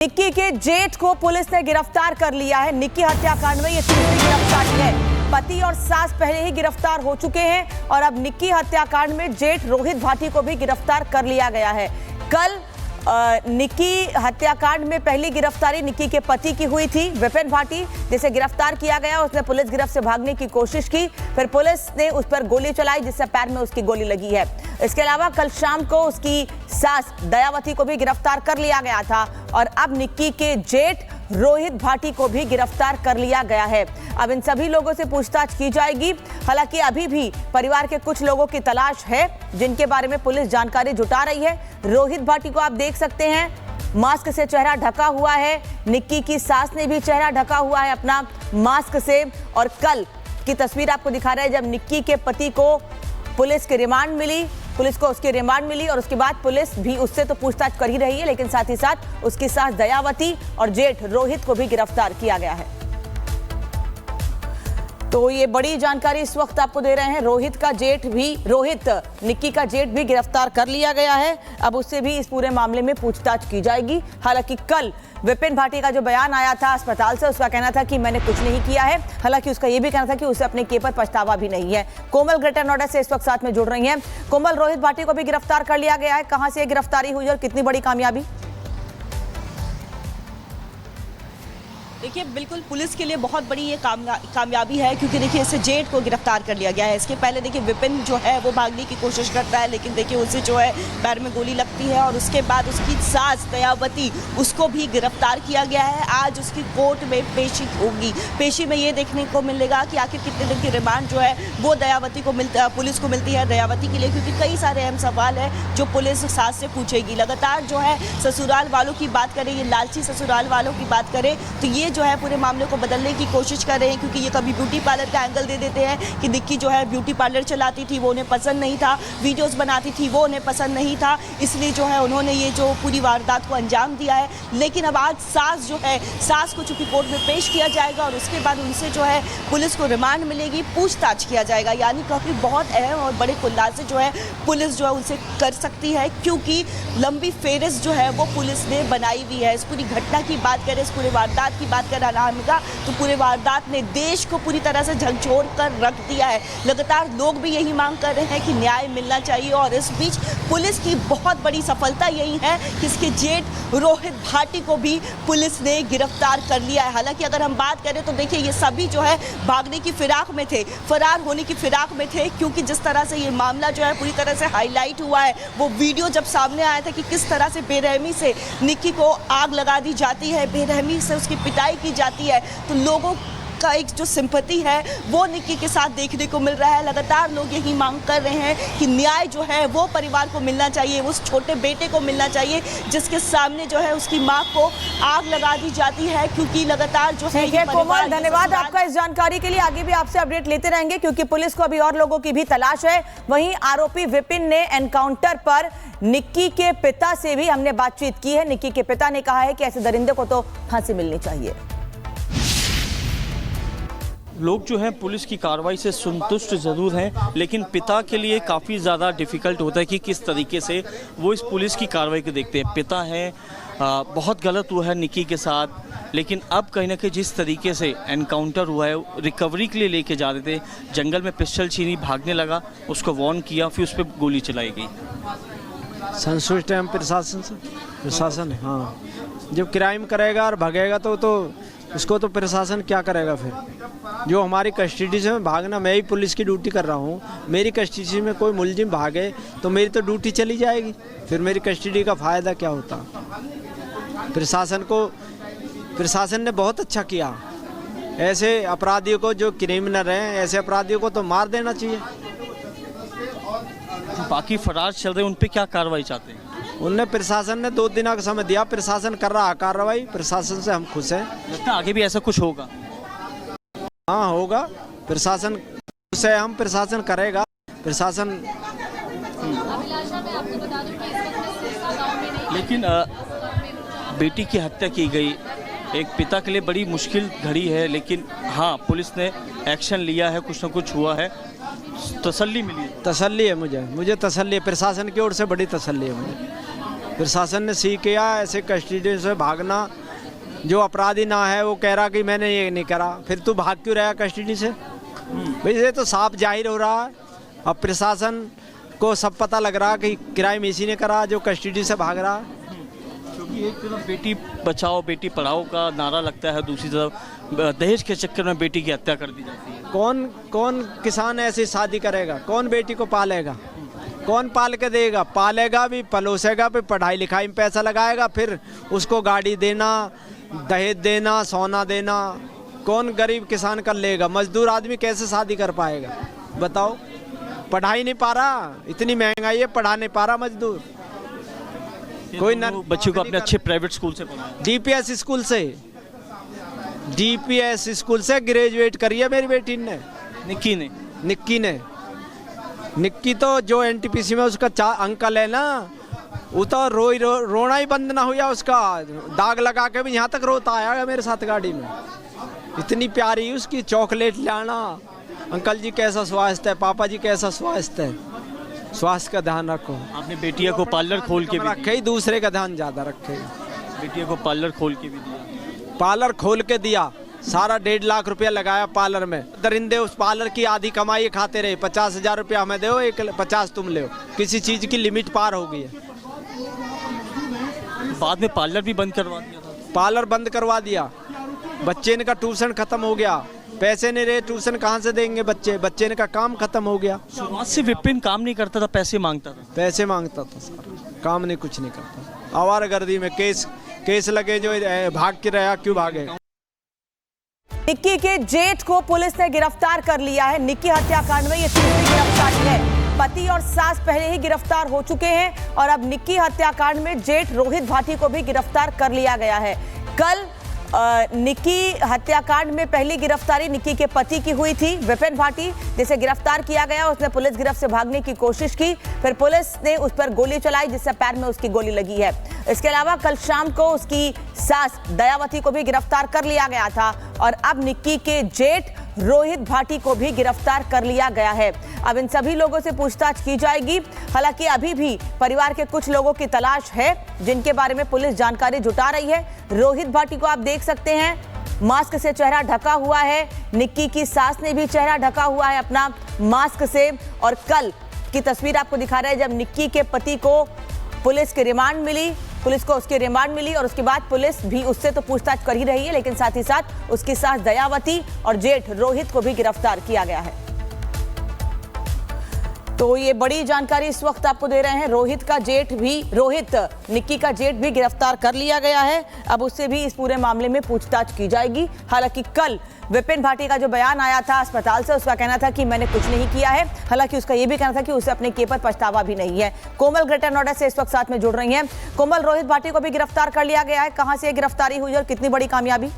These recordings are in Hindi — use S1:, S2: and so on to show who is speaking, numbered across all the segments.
S1: निक्की के जेठ को पुलिस ने गिरफ्तार कर लिया है। निक्की हत्याकांड में ये तीसरी गिरफ्तारी है। पति और सास पहले ही गिरफ्तार हो चुके हैं और अब निक्की हत्याकांड में जेठ रोहित भाटी को भी गिरफ्तार कर लिया गया है। कल निक्की हत्याकांड में पहली गिरफ्तारी निक्की के पति की हुई थी, विपिन भाटी, जिसे गिरफ्तार किया गया। उसने पुलिस गिरफ्त से भागने की कोशिश की, फिर पुलिस ने उस पर गोली चलाई जिससे पैर में उसकी गोली लगी है। इसके अलावा कल शाम को उसकी सास दयावती को भी गिरफ्तार कर लिया गया था और अब निक्की के जेठ रोहित भाटी को भी गिरफ्तार कर लिया गया है। अब इन सभी लोगों से पूछताछ की जाएगी। हालांकि अभी भी परिवार के कुछ लोगों की तलाश है जिनके बारे में पुलिस जानकारी जुटा रही है। रोहित भाटी को आप देख सकते हैं, मास्क से चेहरा ढका हुआ है। निक्की की सास ने भी चेहरा ढका हुआ है अपना मास्क से। और कल की तस्वीर आपको दिखा रहे हैं जब निक्की के पति को पुलिस की रिमांड मिली, पुलिस को उसकी रिमांड मिली और उसके बाद पुलिस भी उससे तो पूछताछ कर ही रही है, लेकिन साथ ही साथ उसकी सास दयावती और जेठ रोहित को भी गिरफ्तार किया गया है। तो ये बड़ी जानकारी इस वक्त आपको दे रहे हैं। रोहित निक्की का जेठ भी गिरफ्तार कर लिया गया है। अब उससे भी इस पूरे मामले में पूछताछ की जाएगी। हालांकि कल विपिन भाटी का जो बयान आया था अस्पताल से, उसका कहना था कि मैंने कुछ नहीं किया है। हालांकि उसका यह भी कहना था कि उसे अपने किए पर पछतावा भी नहीं है। कोमल ग्रेटर नोएडा से इस वक्त साथ में जुड़ रही हैं। कोमल, रोहित भाटी को भी गिरफ्तार कर लिया गया है। कहां से गिरफ्तारी हुई और कितनी बड़ी कामयाबी?
S2: देखिए, बिल्कुल पुलिस के लिए बहुत बड़ी ये कामयाबी है, क्योंकि देखिए इसे जेठ को गिरफ्तार कर लिया गया है। इसके पहले देखिए विपिन जो है वो भागने की कोशिश करता है, लेकिन देखिए उसे जो है पैर में गोली लगती है और उसके बाद उसकी सास दयावती, उसको भी गिरफ्तार किया गया है। आज उसकी कोर्ट में पेशी होगी। पेशी में ये देखने को मिलेगा कि आखिर कितने दिन की रिमांड जो है वो दयावती को पुलिस को मिलती है दयावती के लिए, क्योंकि कई सारे अहम सवाल है जो पुलिस सास से पूछेगी। लगातार जो है ससुराल वालों की बात करें, ये लालची ससुराल वालों की बात करें, तो ये जो है पूरे मामले को बदलने की कोशिश कर रहे हैं, क्योंकि ये कभी ब्यूटी पार्लर का एंगल दे देते हैं कि निक्की जो है ब्यूटी पार्लर चलाती थी, वो उन्हें पसंद नहीं था, वीडियोस बनाती थी, वो उन्हें पसंद नहीं था, इसलिए जो है उन्होंने ये जो पूरी वारदात को अंजाम दिया है। लेकिन अब आज सास को चूंकि कोर्ट में पेश किया जाएगा और उसके बाद उनसे जो है पुलिस को रिमांड मिलेगी, पूछताछ किया जाएगा। यानी काफ़ी बहुत अहम और बड़े खुलासे जो है पुलिस जो है उनसे कर सकती है, क्योंकि लंबी फेहरिस्त जो है वो पुलिस ने बनाई हुई है। इस पूरी घटना की बात करें, इस पूरे वारदात की बात करें का, तो पूरे वारदात ने देश को पूरी तरह से झकझोर कर रख दिया है। लगातार लोग भी यही मांग कर रहे हैं कि न्याय मिलना चाहिए और इस बीच पुलिस की बहुत बड़ी सफलता यही है कि इसके जेठ रोहित भाटी को भी पुलिस ने गिरफ्तार कर लिया है। हालांकि अगर हम बात करें तो देखिए ये सभी जो है भागने की फिराक में थे, फरार होने की फिराक में थे, क्योंकि जिस तरह से ये मामला जो है पूरी तरह से हाईलाइट हुआ है, वो वीडियो जब सामने आया था कि किस तरह से बेरहमी से निक्की को आग लगा दी जाती है, बेरहमी से उसकी पिटाई की जाती है, तो लोगों का एक जो सिंपैथी है वो निक्की के साथ देखने को मिल रहा है। लगातार लोग यही मांग कर रहे हैं कि न्याय जो है वो परिवार को मिलना चाहिए, उस छोटे बेटे को मिलना चाहिए जिसके सामने जो है उसकी मां को आग लगा दी जाती है, क्योंकि लगातार जो है।
S1: कोमल, धन्यवाद आपका इस जानकारी के लिए। आगे भी आपसे अपडेट लेते रहेंगे क्योंकि पुलिस को अभी और लोगों की भी तलाश है। वहीं आरोपी विपिन ने एनकाउंटर पर निक्की के पिता से भी हमने बातचीत की है। निक्की के पिता ने कहा है कि ऐसे दरिंदे को तो फांसी मिलनी चाहिए।
S3: लोग जो हैं पुलिस की कार्रवाई से संतुष्ट ज़रूर हैं, लेकिन पिता के लिए काफ़ी ज़्यादा डिफ़िकल्ट होता है कि किस तरीके से वो इस पुलिस की कार्रवाई को देखते हैं। पिता हैं, बहुत गलत हुआ है निक्की के साथ, लेकिन अब कहीं ना कहीं जिस तरीके से एनकाउंटर हुआ है, रिकवरी के लिए लेके जा रहे थे, जंगल में पिस्टल छीनी, भागने लगा, उसको वार्न किया, फिर उस पर गोली चलाई गई।
S4: संतुष्ट है प्रशासन। हाँ, जब क्राइम करेगा और भागेगा तो उसको तो प्रशासन क्या करेगा फिर? जो हमारी कस्टडी से भागना, मैं ही पुलिस की ड्यूटी कर रहा हूँ, मेरी कस्टडी में कोई मुलजिम भागे तो मेरी तो ड्यूटी चली जाएगी, फिर मेरी कस्टडी का फ़ायदा क्या होता? प्रशासन ने बहुत अच्छा किया। ऐसे अपराधियों को, जो क्रिमिनल हैं, ऐसे अपराधियों को तो मार देना चाहिए।
S3: बाकी फरार चल रहे हैं, उन पर क्या कार्रवाई चाहते हैं?
S4: उनने प्रशासन ने 2 दिन का समय दिया, प्रशासन कर रहा कार्रवाई, प्रशासन से हम खुश हैं।
S3: लगता है आगे भी ऐसा कुछ होगा?
S4: हाँ, होगा। प्रशासन से हम, प्रशासन करेगा, प्रशासन।
S3: लेकिन बेटी की हत्या की गई, एक पिता के लिए बड़ी मुश्किल घड़ी है, लेकिन हाँ पुलिस ने एक्शन लिया है, कुछ ना कुछ हुआ है, तसल्ली मिली है।
S4: तसल्ली है मुझे तसल्ली है, प्रशासन की ओर से बड़ी तसल्ली है मुझे। प्रशासन ने सीख किया ऐसे कस्टडी से भागना। जो अपराधी ना है वो कह रहा कि मैंने ये नहीं करा, फिर तू भाग क्यों रहा कस्टडी से? भाई ये तो साफ जाहिर हो रहा है। अब प्रशासन को सब पता लग रहा कि क्राइम इसी ने करा जो कस्टडी से भाग रहा है।
S3: क्योंकि एक तरफ बेटी बचाओ बेटी पढ़ाओ का नारा लगता है, दूसरी तरफ दहेज के चक्कर में बेटी की हत्या कर दी जाती है।
S4: कौन कौन किसान ऐसी शादी करेगा? कौन बेटी को पालेगा? कौन पाल के देगा? पालेगा भी, पलोसेगा भी, पढ़ाई लिखाई में पैसा लगाएगा, फिर उसको गाड़ी देना, दहेज देना, सोना देना। कौन गरीब किसान कर लेगा? मजदूर आदमी कैसे शादी कर पाएगा बताओ? पढ़ाई नहीं पा रहा, इतनी महंगाई है, पढ़ा नहीं पा रहा मजदूर। कोई ना
S3: बच्चों को अपने अच्छे प्राइवेट स्कूल से पढ़ाया।
S4: डीपीएस स्कूल से ग्रेजुएट करी है मेरी बेटी ने, निक्की तो जो एनटीपीसी में उसका अंकल है ना, वो तो रोना ही बंद ना हुआ उसका। दाग लगा के भी यहाँ तक रोता आया मेरे साथ गाड़ी में। इतनी प्यारी उसकी चॉकलेट लाना, अंकल जी कैसा स्वास्थ्य है, पापा जी कैसा स्वास्थ्य है, स्वास्थ्य का ध्यान रखो।
S3: आपने बेटिया को पार्लर खोल के भी
S4: रखे ही, दूसरे का ध्यान ज़्यादा रखेगा।
S3: बेटिया को पार्लर खोल के भी दिया।
S4: पार्लर खोल के दिया, सारा 1.5 लाख रुपया लगाया पार्लर में। दरिंदे उस पार्लर की आधी कमाई खाते रहे। 50,000 रुपया हमें दो, 50 तुम ले। किसी चीज़ की लिमिट पार हो गई है।
S3: बाद में पार्लर भी बंद करवा दिया था।
S4: पार्लर बंद करवा दिया। बच्चे ने का ट्यूशन खत्म हो गया, पैसे नहीं रहे, ट्यूशन कहाँ से देंगे बच्चे ने का काम खत्म हो गया।
S3: शुरुआत से विपिन काम नहीं करता था, पैसे मांगता था
S4: सर, काम नहीं, कुछ नहीं करता। आवारागर्दी में केस लगे, जो भाग के रहा, क्यों भागे?
S1: निक्की के जेठ को पुलिस ने गिरफ्तार कर लिया है। निक्की हत्याकांड में ये तीसरी गिरफ्तारी है। पति और सास पहले ही गिरफ्तार हो चुके हैं और अब निक्की हत्याकांड में जेठ रोहित भाटी को भी गिरफ्तार कर लिया गया है। कल निक्की हत्याकांड में पहली गिरफ्तारी निक्की के पति की हुई थी, विपिन भाटी, जिसे गिरफ्तार किया गया। उसने पुलिस गिरफ्त से भागने की कोशिश की, फिर पुलिस ने उस पर गोली चलाई जिससे पैर में उसकी गोली लगी है। इसके अलावा कल शाम को उसकी सास दयावती को भी गिरफ्तार कर लिया गया था और अब निक्की के जेठ रोहित भाटी को भी गिरफ्तार कर लिया गया है। अब इन सभी लोगों से पूछताछ की जाएगी। हालांकि अभी भी परिवार के कुछ लोगों की तलाश है जिनके बारे में पुलिस जानकारी जुटा रही है। रोहित भाटी को आप देख सकते हैं, मास्क से चेहरा ढका हुआ है। निक्की की सास ने भी चेहरा ढका हुआ है अपना मास्क से। और कल की तस्वीर आपको दिखा रहे हैं जब निक्की के पति को पुलिस की रिमांड मिली, पुलिस को उसकी रिमांड मिली और उसके बाद पुलिस भी उससे तो पूछताछ कर ही रही है, लेकिन साथ ही साथ उसकी सास दयावती और जेठ रोहित को भी गिरफ्तार किया गया है। तो ये बड़ी जानकारी इस वक्त आपको दे रहे हैं। रोहित निक्की का जेठ भी गिरफ्तार कर लिया गया है। अब उससे भी इस पूरे मामले में पूछताछ की जाएगी। हालांकि कल विपिन भाटी का जो बयान आया था अस्पताल से, उसका कहना था कि मैंने कुछ नहीं किया है। हालांकि उसका यह भी कहना था कि उसे अपने किए पर पछतावा भी नहीं है। कोमल ग्रेटर नोएडा से इस वक्त साथ में जुड़ रही हैं। कोमल, रोहित भाटी को भी गिरफ्तार कर लिया गया है, कहां से गिरफ्तारी हुई और कितनी बड़ी कामयाबी?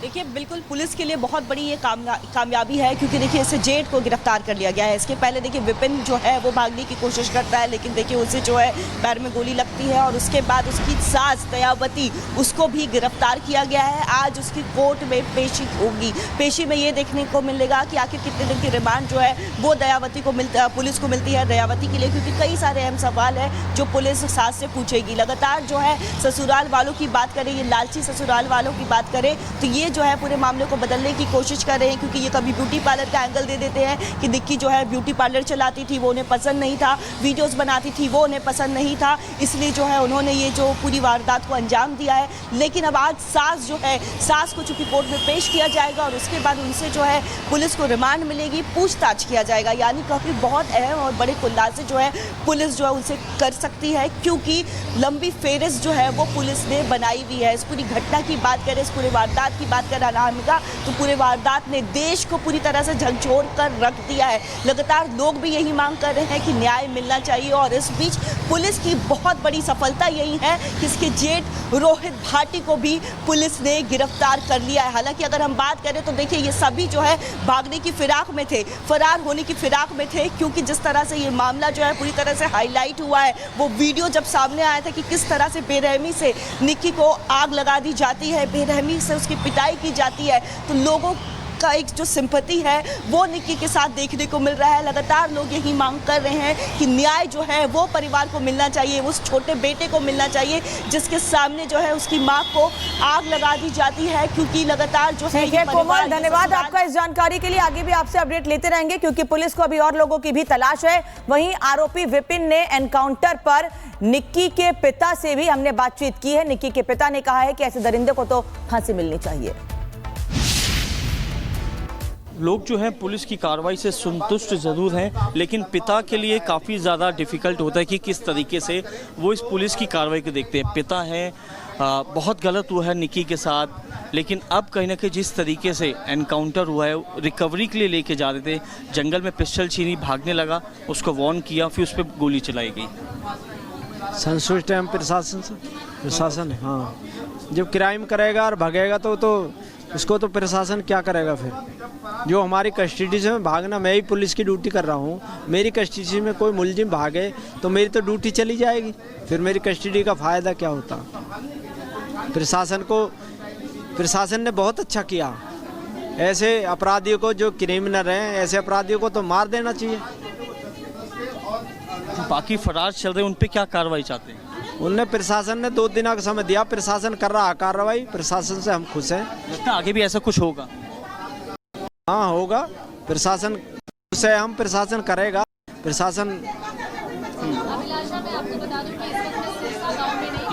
S2: देखिए, बिल्कुल पुलिस के लिए बहुत बड़ी ये कामयाबी है, क्योंकि देखिए इसे जेठ को गिरफ्तार कर लिया गया है। इसके पहले देखिए विपिन जो है वो भागने की कोशिश करता है, लेकिन देखिए उसे जो है पैर में गोली लगती है और उसके बाद उसकी सास दयावती, उसको भी गिरफ्तार किया गया है। आज उसकी कोर्ट में पेशी होगी। पेशी में ये देखने को मिलेगा कि आखिर कितने दिन की रिमांड जो है वो दयावती को पुलिस को मिलती है दयावती के लिए, क्योंकि कई सारे अहम सवाल है जो पुलिस सास से पूछेगी। लगातार जो है ससुराल वालों की बात करें, ये लालची ससुराल वालों की बात करें, तो ये जो है पूरे मामले को बदलने की कोशिश कर रहे हैं, क्योंकि ये कभी ब्यूटी पार्लर का एंगल दे देते हैं कि निक्की जो है ब्यूटी पार्लर चलाती थी, वो उन्हें पसंद नहीं था, वीडियोस बनाती थी, वो उन्हें पसंद नहीं था, इसलिए जो है उन्होंने ये जो पूरी वारदात को अंजाम दिया है। लेकिन अब आज सास को चूंकि कोर्ट में पेश किया जाएगा और उसके बाद उनसे जो है पुलिस को रिमांड मिलेगी, पूछताछ किया जाएगा। यानी काफ़ी बहुत अहम और बड़े खुलासे जो है पुलिस जो है उनसे कर सकती है, क्योंकि लंबी फेहरिस्त जो है वो पुलिस ने बनाई हुई है। इस पूरी घटना की बात करें, इस पूरे वारदात की बात करें अनामिका, तो पूरे वारदात ने देश को पूरी तरह से झकझोर कर रख दिया है। लगातार लोग भी यही मांग कर रहे हैं कि न्याय मिलना चाहिए और इस बीच पुलिस की बहुत बड़ी सफलता यही है कि इसके जेठ रोहित भाटी को भी पुलिस ने गिरफ्तार कर लिया है। हालांकि अगर हम बात करें तो देखिए ये सभी जो है भागने की फिराक में थे, फरार होने की फिराक में थे, क्योंकि जिस तरह से ये मामला जो है पूरी तरह से हाईलाइट हुआ है, वो वीडियो जब सामने आया था कि किस तरह से बेरहमी से निक्की को आग लगा दी जाती है, बेरहमी से उसकी पिटाई की जाती है, तो लोगों का एक जो सिंपैथी है वो निक्की के साथ देखने को मिल रहा है। लगातार लोग यही मांग कर रहे हैं कि न्याय जो है वो परिवार को मिलना चाहिए, उस छोटे बेटे को मिलना चाहिए जिसके सामने जो है उसकी मां को आग लगा दी जाती है, क्योंकि लगातार जो है ये
S1: कोमल, धन्यवाद आपका इस जानकारी के लिए। आगे भी आपसे अपडेट लेते रहेंगे क्योंकि पुलिस को अभी और लोगों की भी तलाश है। वहीं आरोपी विपिन ने एनकाउंटर पर निक्की के पिता से भी हमने बातचीत की है। निक्की के पिता ने कहा है कि ऐसे दरिंदे को तो फांसी मिलनी चाहिए।
S3: लोग जो हैं पुलिस की कार्रवाई से संतुष्ट ज़रूर हैं, लेकिन पिता के लिए काफ़ी ज़्यादा डिफ़िकल्ट होता है कि किस तरीके से वो इस पुलिस की कार्रवाई को देखते हैं। पिता हैं, बहुत गलत हुआ है निक्की के साथ, लेकिन अब कहीं ना कहीं जिस तरीके से एनकाउंटर हुआ है, रिकवरी के लिए लेके जा रहे थे, जंगल में पिस्टल छीनी, भागने लगा, उसको वार्न किया, फिर उस पर गोली चलाई गई।
S4: संतुष्ट है हम प्रशासन से। प्रशासन, हाँ, जब क्राइम करेगा और भागेगा तो उसको तो प्रशासन क्या करेगा फिर? जो हमारी कस्टडी से भागना, मैं ही पुलिस की ड्यूटी कर रहा हूँ, मेरी कस्टडी में कोई मुलजिम भागे तो मेरी तो ड्यूटी चली जाएगी, फिर मेरी कस्टडी का फ़ायदा क्या होता? प्रशासन ने बहुत अच्छा किया। ऐसे अपराधियों को, जो क्रिमिनल हैं, ऐसे अपराधियों को तो मार देना चाहिए।
S3: बाकी फरार चल रहे हैं, उन पे क्या कार्रवाई चाहते हैं?
S4: उनने, प्रशासन ने 2 दिन का समय दिया, प्रशासन कर रहा है कार्रवाई, प्रशासन से हम खुश हैं।
S3: लगता है आगे भी ऐसा कुछ होगा?
S4: हाँ, होगा, प्रशासन खुश है हम, प्रशासन करेगा, प्रशासन।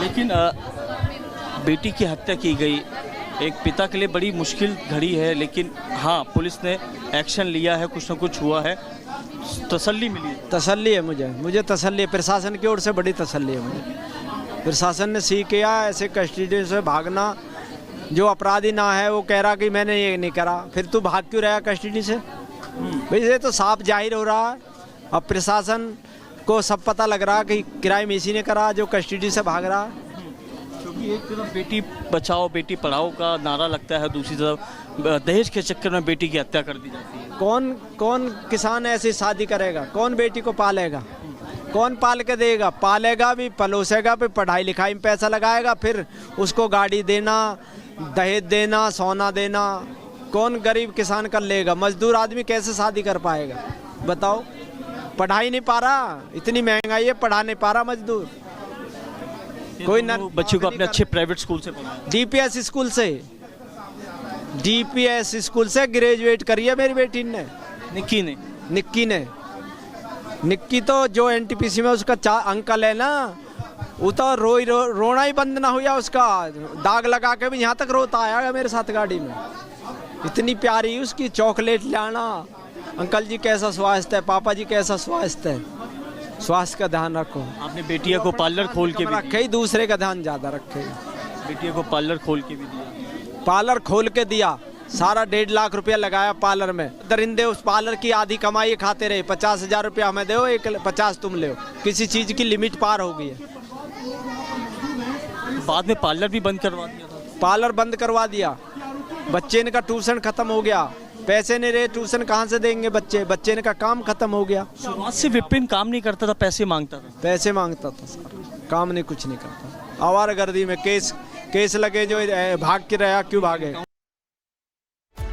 S3: लेकिन बेटी की हत्या की गई, एक पिता के लिए बड़ी मुश्किल घड़ी है, लेकिन हाँ, पुलिस ने एक्शन लिया है, कुछ ना कुछ हुआ है, तसल्ली मिली है।
S4: तसल्ली है मुझे तसल्ली है, प्रशासन की ओर से बड़ी तसल्ली है मुझे। प्रशासन ने सीख किया, ऐसे कस्टडी से भागना, जो अपराधी ना है वो कह रहा कि मैंने ये नहीं करा, फिर तू भाग क्यों रहा कस्टडी से? भाई ये तो साफ जाहिर हो रहा है। अब प्रशासन को सब पता लग रहा कि क्राइम इसी ने करा जो कस्टडी से भाग रहा है।
S3: क्योंकि एक तरफ बेटी बचाओ बेटी पढ़ाओ का नारा लगता है, दूसरी तरफ दहेज के चक्कर में बेटी की हत्या कर दी जाती है।
S4: कौन किसान ऐसी शादी करेगा? कौन बेटी को पालेगा? कौन पाल के देगा? पालेगा भी, पलोसेगा भी, पढ़ाई लिखाई में पैसा लगाएगा, फिर उसको गाड़ी देना, दहेज देना, सोना देना, कौन गरीब किसान कर लेगा? मजदूर आदमी कैसे शादी कर पाएगा बताओ? पढ़ाई नहीं पा रहा, इतनी महंगाई है, पढ़ा नहीं पा रहा मजदूर। कोई ना,
S3: बच्चों को अपने अच्छे प्राइवेट स्कूल से पढ़ाया।
S4: डीपीएस स्कूल से ग्रेजुएट करी है मेरी बेटी ने, निक्की तो जो एनटीपीसी में उसका अंकल है ना, वो तो रोना ही बंद ना हुआ उसका, दाग लगा के भी यहाँ तक रोता आया मेरे साथ गाड़ी में। इतनी प्यारी उसकी चॉकलेट लाना, अंकल जी कैसा स्वास्थ्य है, पापा जी कैसा स्वास्थ्य है, स्वास्थ्य का ध्यान रखो।
S3: आपने बेटिया को पार्लर खोल के भी
S4: रखे ही, दूसरे का ध्यान ज़्यादा रखे।
S3: बेटिया को पार्लर खोल के भी दिया,
S4: पार्लर खोल के दिया, सारा 1.5 लाख रुपया लगाया पार्लर में। दरिंदे उस पार्लर की आधी कमाई खाते रहे, 50,000 रुपया हमें दो, 50 तुम ले। किसी चीज़ की लिमिट पार हो गई है।
S3: बाद में पार्लर भी बंद करवा दिया था।
S4: पार्लर बंद करवा दिया, बच्चे ने का ट्यूशन खत्म हो गया, पैसे नहीं रहे, ट्यूशन कहाँ से देंगे बच्चे ने का काम खत्म हो गया।
S3: शुरुआत से विपिन काम नहीं करता था, पैसे मांगता था
S4: सर, काम नहीं, कुछ नहीं करता। आवारागर्दी में केस लगे, जो भाग के रहा, क्यों भागे?